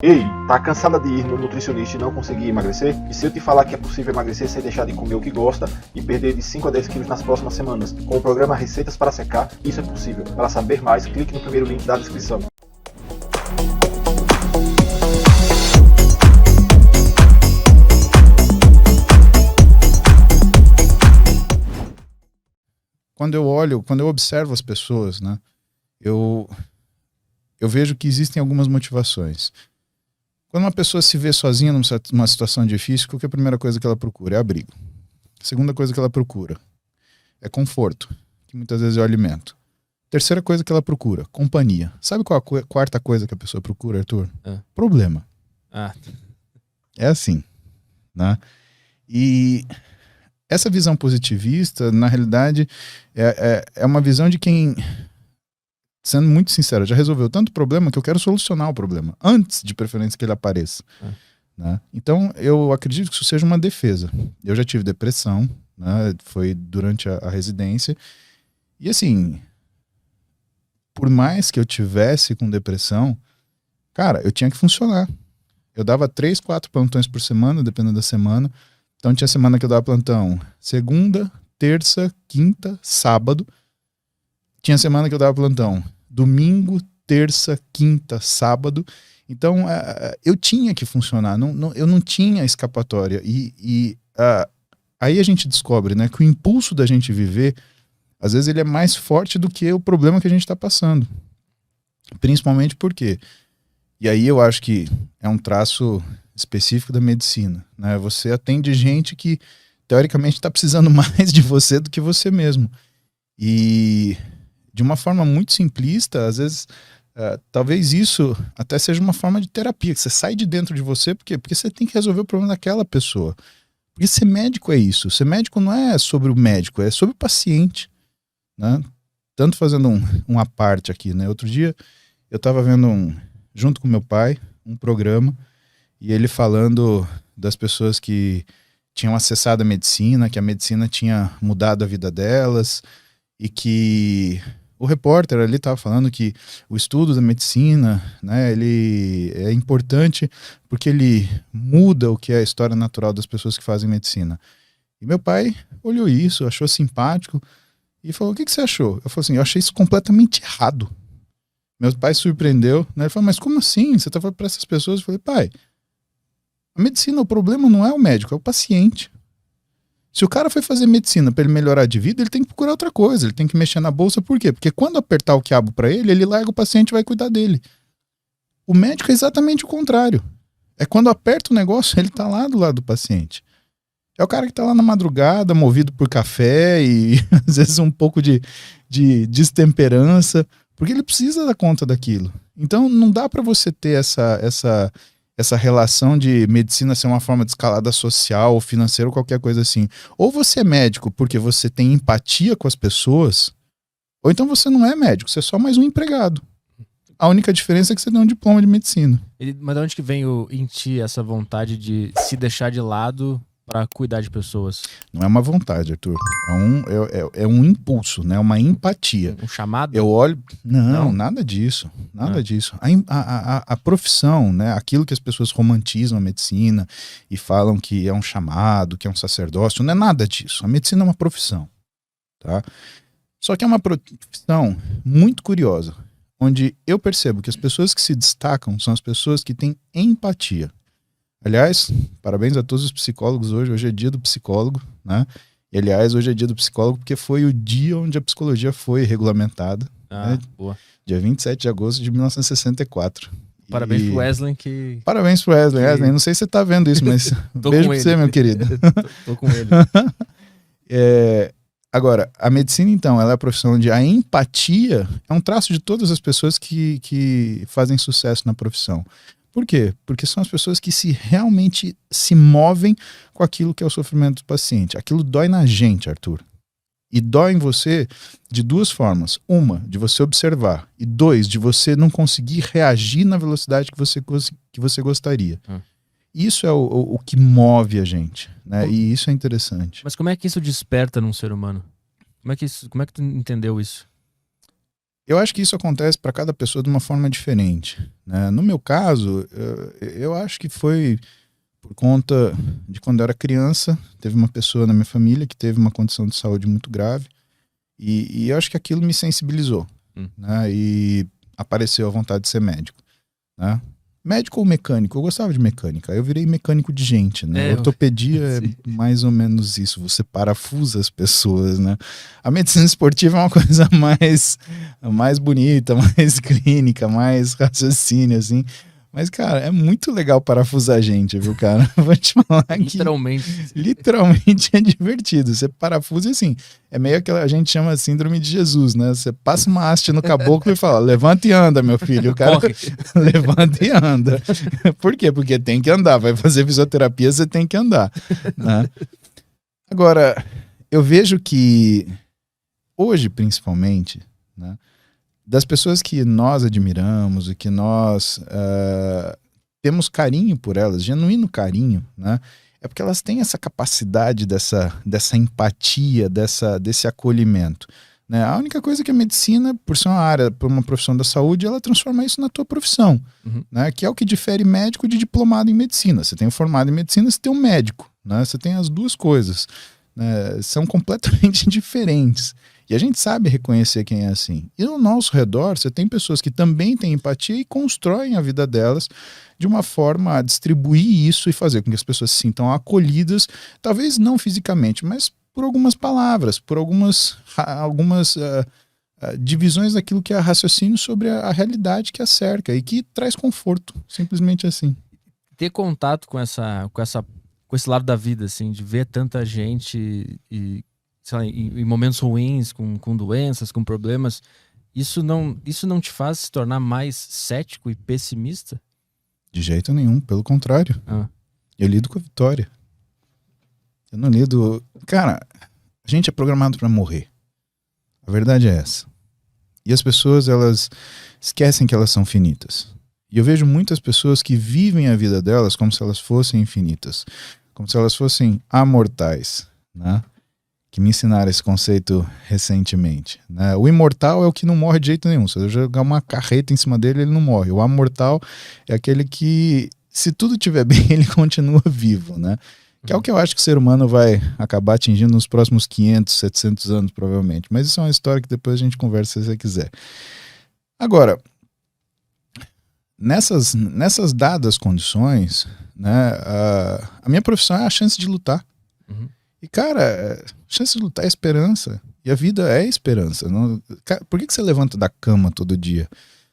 Ei, tá cansada de ir no nutricionista e não conseguir emagrecer? E se eu te falar que é possível emagrecer sem deixar de comer o que gosta e perder de 5 a 10 quilos nas próximas semanas? Com o programa Receitas para Secar, isso é possível. Para saber mais, clique no primeiro link da descrição. Quando eu observo as pessoas, né, eu vejo que existem algumas motivações. Quando uma pessoa se vê sozinha numa situação difícil, qual que é a primeira coisa que ela procura? É abrigo. A segunda coisa que ela procura é conforto, que muitas vezes é o alimento. Terceira coisa que ela procura, companhia. Sabe qual a quarta coisa que a pessoa procura, Arthur? Problema. É assim, né? E essa visão positivista, na realidade, é uma visão de quem, sendo muito sincero, já resolveu tanto problema que eu quero solucionar o problema, antes de preferência que ele apareça. Né? Então, eu acredito que isso seja uma defesa. Eu já tive depressão, né? Foi durante a residência. E assim, por mais que eu tivesse com depressão, cara, eu tinha que funcionar. Eu dava 3, 4 plantões por semana, dependendo da semana. Então tinha semana que eu dava plantão segunda, terça, quinta, sábado. Tinha semana que eu dava plantão domingo, terça, quinta, sábado. Então eu tinha que funcionar, eu não tinha escapatória. Aí a gente descobre, né, que o impulso da gente viver, às vezes ele é mais forte do que o problema que a gente está passando. Principalmente porque, e aí eu acho que é um traço específico da medicina, né? Você atende gente que teoricamente está precisando mais de você do que você mesmo. E de uma forma muito simplista, às vezes, talvez isso até seja uma forma de terapia, que você sai de dentro de você, por quê? Porque você tem que resolver o problema daquela pessoa. Porque ser médico é isso. Ser médico não é sobre o médico, é sobre o paciente, né? Tanto fazendo uma parte aqui, né? Outro dia eu estava vendo, junto com meu pai, um programa, e ele falando das pessoas que tinham acessado a medicina, que a medicina tinha mudado a vida delas, e que o repórter ali estava falando que o estudo da medicina, né, ele é importante porque ele muda o que é a história natural das pessoas que fazem medicina. E meu pai olhou isso, achou simpático e falou: o que você achou? Eu falei assim: eu achei isso completamente errado. Meu pai se surpreendeu, né? Ele falou: mas como assim? Você está falando para essas pessoas? Eu falei: pai, a medicina, o problema não é o médico, é o paciente. Se o cara foi fazer medicina para ele melhorar de vida, ele tem que procurar outra coisa, ele tem que mexer na bolsa. Por quê? Porque quando apertar o quiabo para ele, ele larga o paciente e vai cuidar dele. O médico é exatamente o contrário. É quando aperta o negócio, ele tá lá do lado do paciente. É o cara que tá lá na madrugada, movido por café e às vezes um pouco de destemperança, porque ele precisa dar conta daquilo. Então não dá para você ter essa relação de medicina ser uma forma de escalada social ou financeira ou qualquer coisa assim. Ou você é médico porque você tem empatia com as pessoas, ou então você não é médico, você é só mais um empregado. A única diferença é que você tem um diploma de medicina. Mas de onde que vem em ti essa vontade de se deixar de lado para cuidar de pessoas? Não é uma vontade, Arthur. É um impulso, né? Uma empatia. Um chamado? Eu olho... Não, nada disso. Nada disso. A profissão, né? Aquilo que as pessoas romantizam a medicina e falam que é um chamado, que é um sacerdócio, não é nada disso. A medicina é uma profissão, tá? Só que é uma profissão muito curiosa, onde eu percebo que as pessoas que se destacam são as pessoas que têm empatia. Aliás, parabéns a todos os psicólogos hoje. Hoje é dia do psicólogo, né? E aliás, hoje é dia do psicólogo porque foi o dia onde a psicologia foi regulamentada. Né? Boa. Dia 27 de agosto de 1964. Parabéns pro Wesley que... Parabéns pro Wesley. Wesley, não sei se você tá vendo isso, mas beijo pra você, meu querido. Tô com ele. Agora, a medicina, então, ela é a profissão onde a empatia é um traço de todas as pessoas que fazem sucesso na profissão. Por quê? Porque são as pessoas que realmente se movem com aquilo que é o sofrimento do paciente. Aquilo dói na gente, Arthur. E dói em você de duas formas. Uma, de você observar. E dois, de você não conseguir reagir na velocidade que você gostaria. Isso é o que move a gente, né? E isso é interessante. Mas como é que isso desperta num ser humano? Como é que tu entendeu isso? Eu acho que isso acontece para cada pessoa de uma forma diferente, né? No meu caso, eu acho que foi por conta de quando eu era criança, teve uma pessoa na minha família que teve uma condição de saúde muito grave e eu acho que aquilo me sensibilizou, né? E apareceu a vontade de ser médico, né? Médico ou mecânico? Eu gostava de mecânica. Eu virei mecânico de gente, né? Ortopedia é mais ou menos isso. Você parafusa as pessoas, né? A medicina esportiva é uma coisa mais bonita, mais clínica, mais raciocínio, assim. Mas, cara, é muito legal parafusar a gente, viu, cara? Vou te falar que... Literalmente é divertido. Você parafusa e, assim, é meio que a gente chama síndrome de Jesus, né? Você passa uma haste no caboclo e fala, levanta e anda, meu filho. O cara levanta e anda. Por quê? Porque tem que andar. Vai fazer fisioterapia, você tem que andar, né? Agora, eu vejo que hoje, principalmente, né? Das pessoas que nós admiramos e que nós temos carinho por elas, genuíno carinho, né? É porque elas têm essa capacidade dessa empatia, desse acolhimento, né? A única coisa que a medicina, por ser uma área, por uma profissão da saúde, ela transforma isso na tua profissão, né? Que é o que difere médico de diplomado em medicina. Você tem um formado em medicina, você tem um médico, né? Você tem as duas coisas, né? São completamente diferentes. E a gente sabe reconhecer quem é assim. E ao nosso redor, você tem pessoas que também têm empatia e constroem a vida delas de uma forma a distribuir isso e fazer com que as pessoas se sintam acolhidas, talvez não fisicamente, mas por algumas palavras, por algumas divisões daquilo que é raciocínio sobre a realidade que a cerca e que traz conforto, simplesmente assim. Ter contato com esse lado da vida, assim, de ver tanta gente e sei lá, em momentos ruins, com doenças, com problemas, isso não te faz se tornar mais cético e pessimista? De jeito nenhum, pelo contrário. Eu lido com a vitória. Eu não lido... Cara, a gente é programado para morrer. A verdade é essa. E as pessoas, elas esquecem que elas são finitas. E eu vejo muitas pessoas que vivem a vida delas como se elas fossem infinitas. Como se elas fossem amortais, né? Que me ensinaram esse conceito recentemente, né? O imortal é o que não morre de jeito nenhum. Se eu jogar uma carreta em cima dele, ele não morre. O amortal é aquele que, se tudo estiver bem, ele continua vivo, né? Que é o que eu acho que o ser humano vai acabar atingindo nos próximos 500, 700 anos, provavelmente. Mas isso é uma história que depois a gente conversa se você quiser. Agora, nessas dadas condições, né, a minha profissão é a chance de lutar. E, cara, chance de lutar é esperança. E a vida é esperança. Não... Cara, por que você levanta da cama todo dia?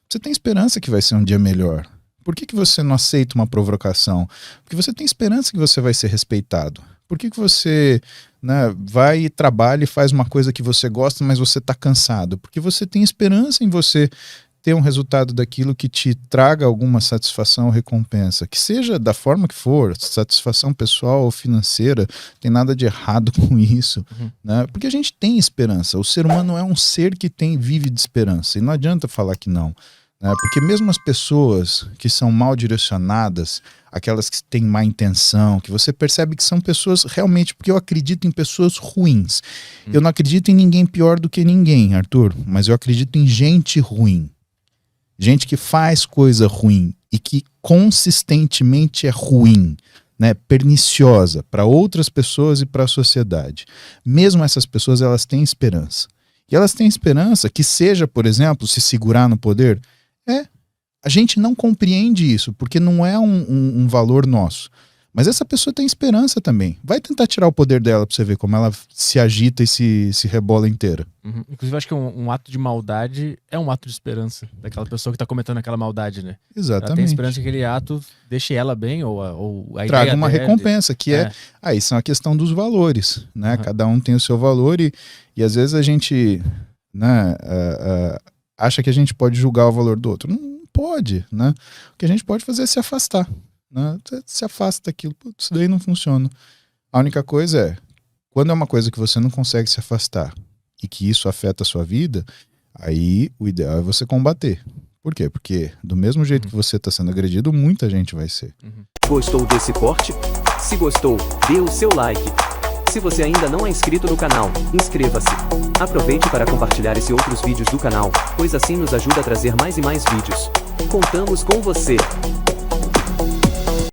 Você tem esperança que vai ser um dia melhor. Por que você não aceita uma provocação? Porque você tem esperança que você vai ser respeitado. Por que você, né, vai e trabalha e faz uma coisa que você gosta, mas você está cansado? Porque você tem esperança em você ter um resultado daquilo que te traga alguma satisfação ou recompensa, que seja da forma que for, satisfação pessoal ou financeira, tem nada de errado com isso, né? Porque a gente tem esperança, o ser humano é um ser que vive de esperança, e não adianta falar que não, né? Porque mesmo as pessoas que são mal direcionadas, aquelas que têm má intenção, que você percebe que são pessoas realmente, porque eu acredito em pessoas ruins, eu não acredito em ninguém pior do que ninguém, Arthur, mas eu acredito em gente ruim. Gente que faz coisa ruim e que consistentemente é ruim, né, perniciosa para outras pessoas e para a sociedade. Mesmo essas pessoas, elas têm esperança. E elas têm esperança que seja, por exemplo, se segurar no poder. A gente não compreende isso, porque não é um valor nosso. Mas essa pessoa tem esperança também. Vai tentar tirar o poder dela pra você ver como ela se agita e se rebola inteira. Inclusive, acho que um ato de maldade é um ato de esperança daquela pessoa que tá cometendo aquela maldade, né? Exatamente. Ela tem esperança que aquele ato deixe ela bem ou a traga ideia uma dela, recompensa, que aí são a questão dos valores, né? Cada um tem o seu valor e às vezes a gente, né, acha que a gente pode julgar o valor do outro. Não pode, né? O que a gente pode fazer é se afastar. Né? Você se afasta daquilo, isso daí não funciona. A única coisa é, quando é uma coisa que você não consegue se afastar e que isso afeta a sua vida, aí o ideal é você combater. Por quê? Porque do mesmo jeito que você está sendo agredido, muita gente vai ser. Gostou desse corte? Se gostou, dê o seu like. Se você ainda não é inscrito no canal, inscreva-se. Aproveite para compartilhar esse e outros vídeos do canal, pois assim nos ajuda a trazer mais e mais vídeos. Contamos com você!